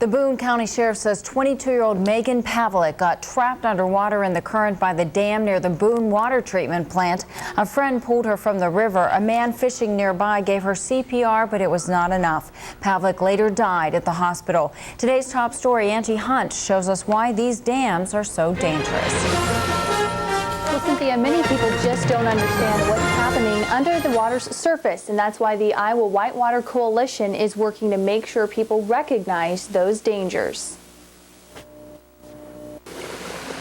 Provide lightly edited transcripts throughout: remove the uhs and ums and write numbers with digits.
The Boone County Sheriff says 22-year-old Megan Pavlik got trapped underwater in the current by the dam near the Boone water treatment plant. A friend pulled her from the river. A man fishing nearby gave her CPR, but it was not enough. Pavlik later died at the hospital. Today's top story, Angie Hunt, shows us why these dams are so dangerous. Well, Cynthia, many people just don't understand what's happening under the water's surface, and that's why the Iowa Whitewater Coalition is working to make sure people recognize those dangers.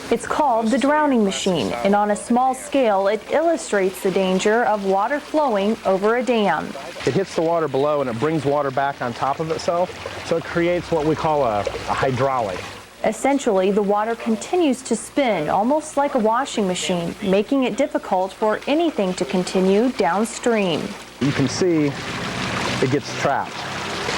It's called the drowning machine, and on a small scale, it illustrates the danger of water flowing over a dam. It hits the water below and it brings water back on top of itself, so it creates what we call a hydraulic. Essentially, the water continues to spin, almost like a washing machine, making it difficult for anything to continue downstream. You can see it gets trapped,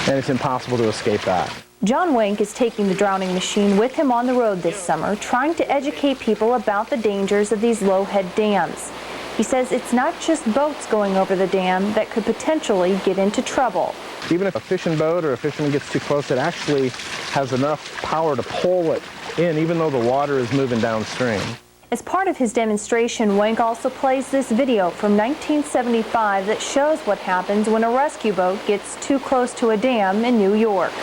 and it's impossible to escape that. John Wank is taking the drowning machine with him on the road this summer, trying to educate people about the dangers of these low-head dams. He says it's not just boats going over the dam that could potentially get into trouble. Even if a fishing boat or a fisherman gets too close, it actually has enough power to pull it in, even though the water is moving downstream. As part of his demonstration, Wank also plays this video from 1975 that shows what happens when a rescue boat gets too close to a dam in New York.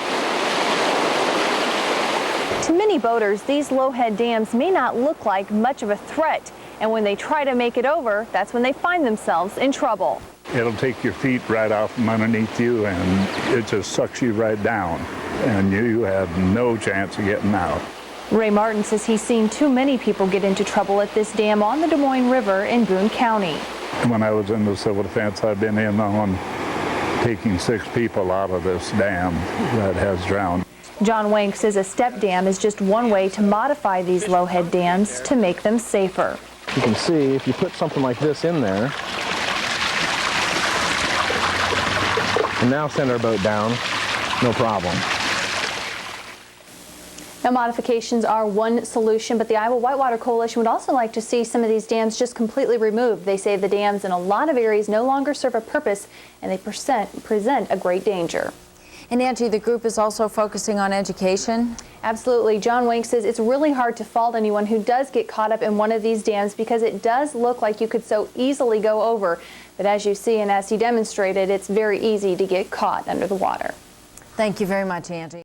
To many boaters, these low-head dams may not look like much of a threat, and when they try to make it over, that's when they find themselves in trouble. It'll take your feet right out from underneath you, and it just sucks you right down, and you have no chance of getting out. Ray Martin says he's seen too many people get into trouble at this dam on the Des Moines River in Boone County. When I was in the civil defense, I've been in on taking 6 people out of this dam that has drowned. John Wank says a step dam is just one way to modify these low-head dams to make them safer. You can see if you put something like this in there, and now send our boat down, no problem. Now, modifications are one solution, but the Iowa Whitewater Coalition would also like to see some of these dams just completely removed. They say the dams in a lot of areas no longer serve a purpose, and they present a great danger. And Angie, the group is also focusing on education. Absolutely. John Wank says it's really hard to fault anyone who does get caught up in one of these dams because it does look like you could so easily go over. But as you see and as he demonstrated, it's very easy to get caught under the water. Thank you very much, Angie.